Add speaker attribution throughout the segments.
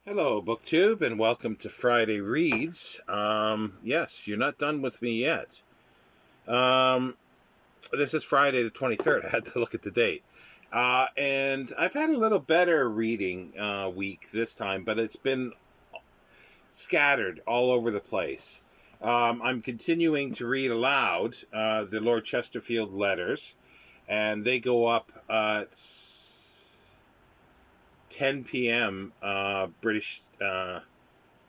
Speaker 1: Hello, BookTube, and welcome to Friday Reads. Yes, you're not done with me yet. Um, this is Friday the 23rd. I had to look at the date. And I've had a little better reading week this time, but it's been scattered all over the place. I'm continuing to read aloud the Lord Chesterfield letters, and they go up at 10 p.m. British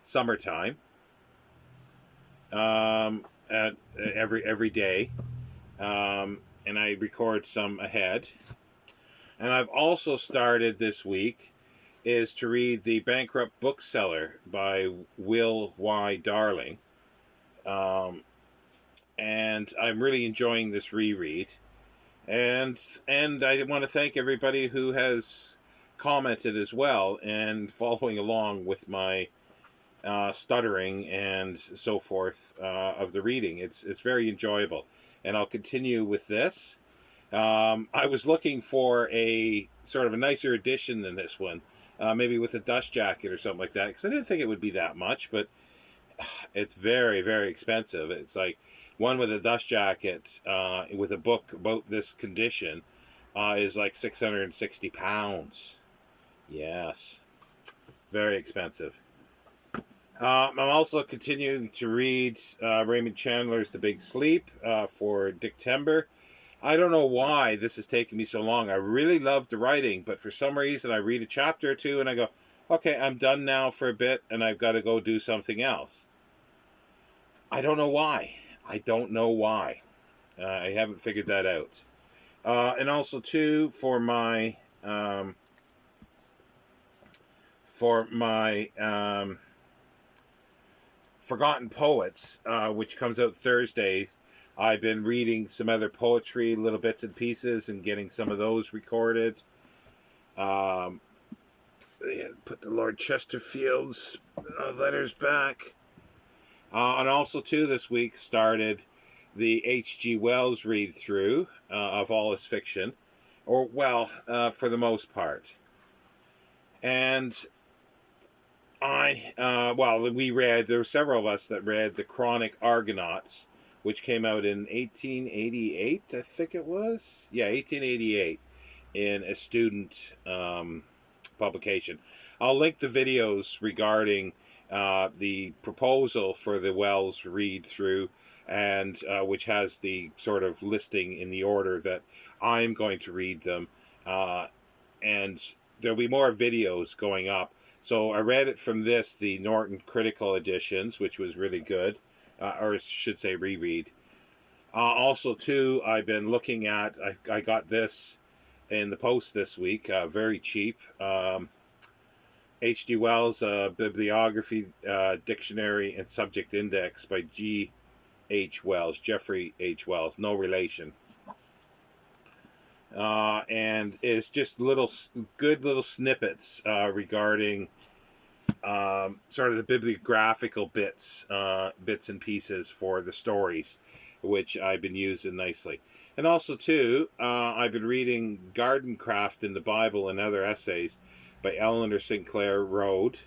Speaker 1: summertime at every day, and I record some ahead. And I've also started this week is to read The Bankrupt Bookseller by Will Y. Darling, and I'm really enjoying this reread. And I want to thank everybody who has commented as well and following along with my stuttering and so forth of the reading. It's very enjoyable, and I'll continue with this. I was looking for a sort of a nicer edition than this one, maybe with a dust jacket or something like that, because I didn't think it would be that much, but it's very, very expensive. It's like one with a dust jacket with a book about this condition is like £660. Yes, very expensive. I'm also continuing to read Raymond Chandler's The Big Sleep for Dictember. I don't know why this has taken me so long. I really love the writing, but for some reason I read a chapter or two and I go, okay, I'm done now for a bit and I've got to go do something else. I don't know why. I don't know why. I haven't figured that out. And also, too, for my Forgotten Poets, which comes out Thursday, I've been reading some other poetry, little bits and pieces, and getting some of those recorded. Put the Lord Chesterfield's letters back. And also, too, this week started the H.G. Wells read-through of all his fiction, or, well, for the most part. And we read, there were several of us that read the Chronic Argonauts, which came out in 1888, I think it was. Yeah, 1888, in a student publication. I'll link the videos regarding the proposal for the Wells read through, and which has the sort of listing in the order that I'm going to read them. And there'll be more videos going up. So I read it from the Norton Critical Editions, which was really good, or I should say reread. Also, too, I've been looking at, I got this in the post this week, very cheap. H.G. Wells, Bibliography, Dictionary, and Subject Index by G.H. Wells, Jeffrey H. Wells, no relation. And it's just good little snippets regarding sort of the bibliographical bits and pieces for the stories, which I've been using nicely. And also, too, I've been reading Garden Craft in the Bible and Other Essays by Eleanor Sinclair Road.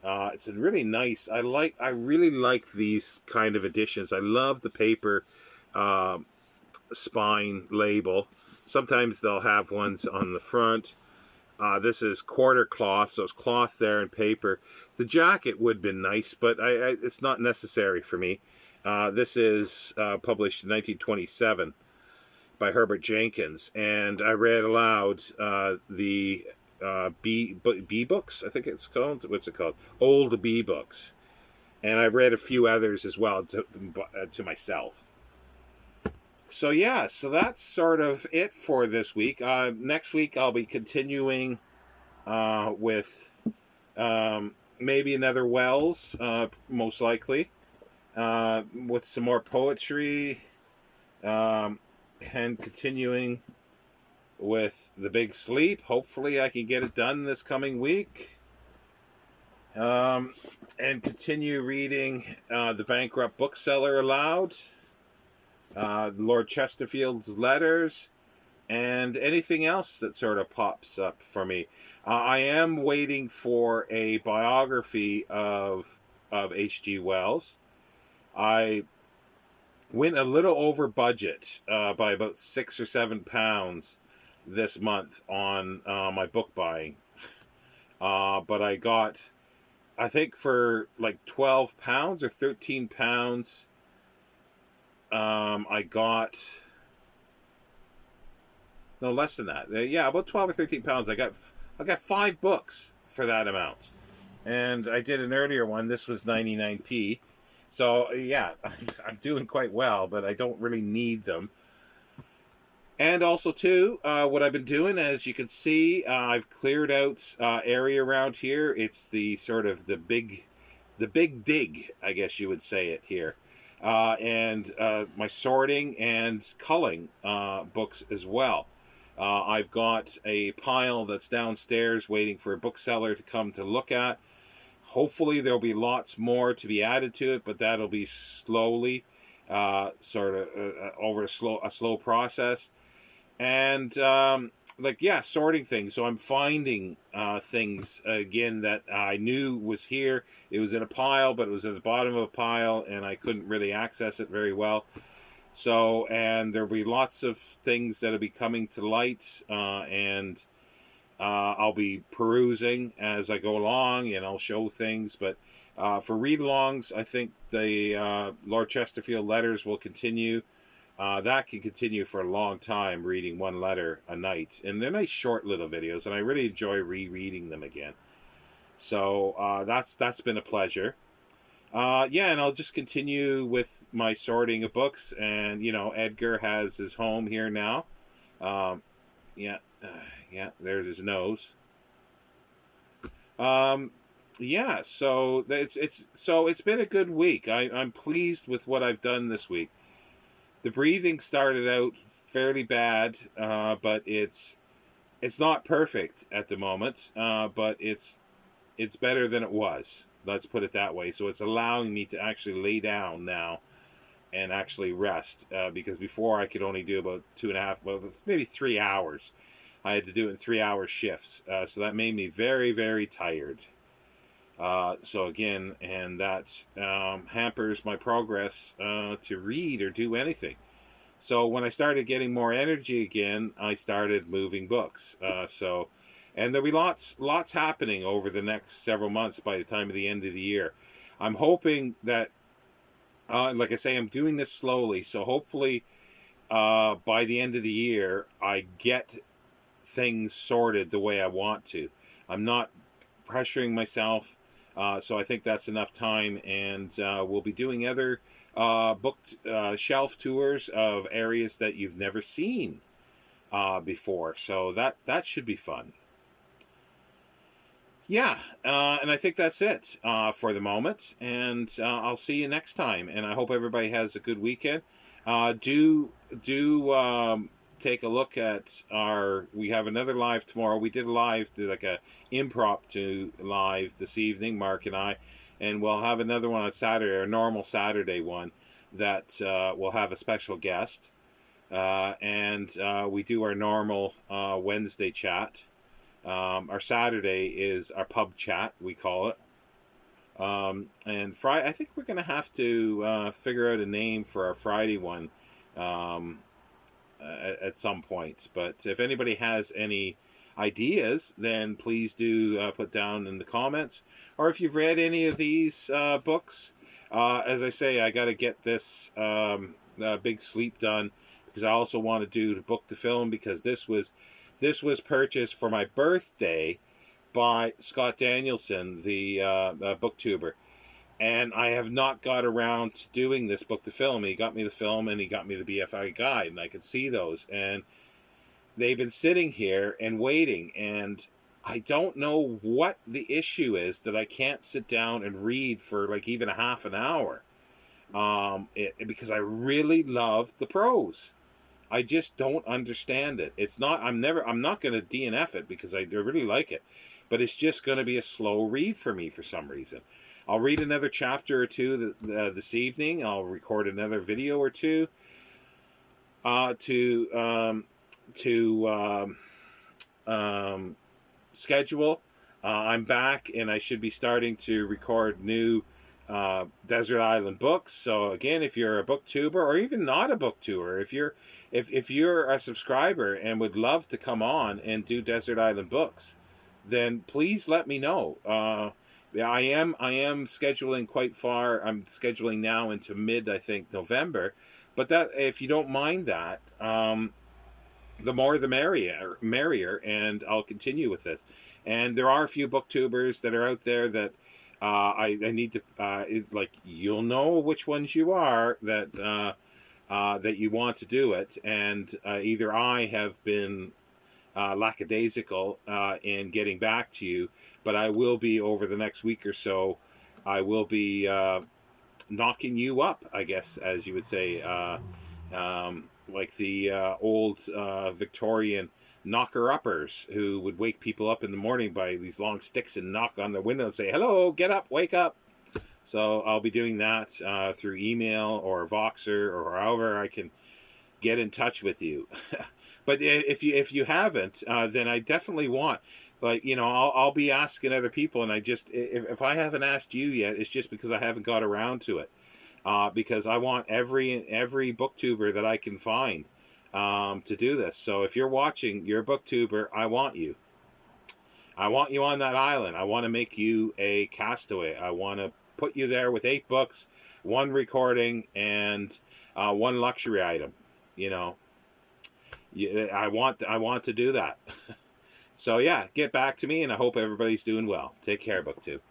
Speaker 1: It's a really nice. I really like these kind of editions. I love the paper spine label. Sometimes they'll have ones on the front. This is quarter cloth, so it's cloth there and paper. The jacket would have been nice, but it's not necessary for me. This is published in 1927 by Herbert Jenkins, and I read aloud the B books, I think it's called. What's it called? Old B books, and I've read a few others as well to myself. So yeah, so that's sort of it for this week. Next week I'll be continuing with maybe another Wells, most likely, with some more poetry, and continuing with The Big Sleep. Hopefully I can get it done this coming week. And continue reading The Bankrupt Bookseller aloud. Lord Chesterfield's letters, and anything else that sort of pops up for me. I am waiting for a biography of H.G. Wells. I went a little over budget by about £6 or £7 this month on my book buying. But I got, I think for like £12 or £13, I got, no, less than that. Yeah, about 12 or £13. I got 5 books for that amount. And I did an earlier one. This was 99p. So yeah, I'm doing quite well, but I don't really need them. And also too, what I've been doing, as you can see, I've cleared out area around here. It's the sort of the big dig, I guess you would say it here. And my sorting and culling books as well. I've got a pile that's downstairs waiting for a bookseller to come to look at. Hopefully there'll be lots more to be added to it, but that'll be slowly, sort of over a slow process. And sorting things. So I'm finding things again that I knew was here. It was in a pile, but it was at the bottom of a pile, and I couldn't really access it very well. So, and there'll be lots of things that'll be coming to light, and I'll be perusing as I go along, and I'll show things. But for read-alongs, I think the Lord Chesterfield letters will continue. That can continue for a long time, reading one letter a night. And they're nice short little videos, and I really enjoy rereading them again. So that's been a pleasure. And I'll just continue with my sorting of books. And, Edgar has his home here now. There's his nose. So it's been a good week. I'm pleased with what I've done this week. The breathing started out fairly bad, but it's not perfect at the moment, but it's better than it was. Let's put it that way. So it's allowing me to actually lay down now and actually rest, because before I could only do about 2.5, well, maybe 3 hours. I had to do it in 3-hour shifts, so that made me very, very tired. So again, and that hampers my progress to read or do anything. So when I started getting more energy again, I started moving books. And there'll be lots happening over the next several months by the time of the end of the year. I'm hoping that, like I say, I'm doing this slowly. So hopefully by the end of the year, I get things sorted the way I want to. I'm not pressuring myself. So I think that's enough time, and we'll be doing other book shelf tours of areas that you've never seen before. So that should be fun. Yeah, and I think that's it for the moment. And I'll see you next time. And I hope everybody has a good weekend. Do take a look at we have another live tomorrow. We did a live, like a impromptu live this evening, Mark and I, and we'll have another one on Saturday, our normal Saturday one, that will have a special guest, and we do our normal Wednesday chat. Our Saturday is our pub chat, we call it. And Friday, I think we're going to have to figure out a name for our Friday one at some point. But if anybody has any ideas, then please do put down in the comments. Or if you've read any of these books, as I say, I got to get this big sleep done, because I also want to do the book to film, because this was purchased for my birthday by Scott Danielson, the booktuber. And I have not got around to doing this book to film. He got me the film, and he got me the BFI guide, and I could see those. And they've been sitting here and waiting, and I don't know what the issue is that I can't sit down and read for like even a half an hour. Because I really love the prose. I just don't understand it. It's not. I'm not going to DNF it, because I really like it, but it's just going to be a slow read for me for some reason. I'll read another chapter or two this evening. I'll record another video or two to to schedule. I'm back, and I should be starting to record new desert island books. So again, if you're a booktuber, or even not a booktuber, if you're a subscriber and would love to come on and do desert island books, then please let me know. Yeah, I am scheduling quite far. I'm scheduling now into mid, I think, November. But that, if you don't mind that, the more the merrier, and I'll continue with this. And there are a few booktubers that are out there that I need to like, you'll know which ones you are that you want to do it, and either I have been lackadaisical in getting back to you, but I will be, over the next week or so, I will be knocking you up, I guess, as you would say, like the old Victorian knocker-uppers who would wake people up in the morning by these long sticks and knock on the window and say, "Hello, get up, wake up." So I'll be doing that through email or Voxer, or however I can get in touch with you. But if you haven't, then I definitely want, like, I'll be asking other people, and if I haven't asked you yet, it's just because I haven't got around to it. Because I want every booktuber that I can find to do this. So if you're watching, you're a booktuber, I want you. I want you on that island. I want to make you a castaway. I want to put you there with 8 books, 1 recording, and 1 luxury item. I want to do that. So yeah, get back to me, and I hope everybody's doing well. Take care, BookTube.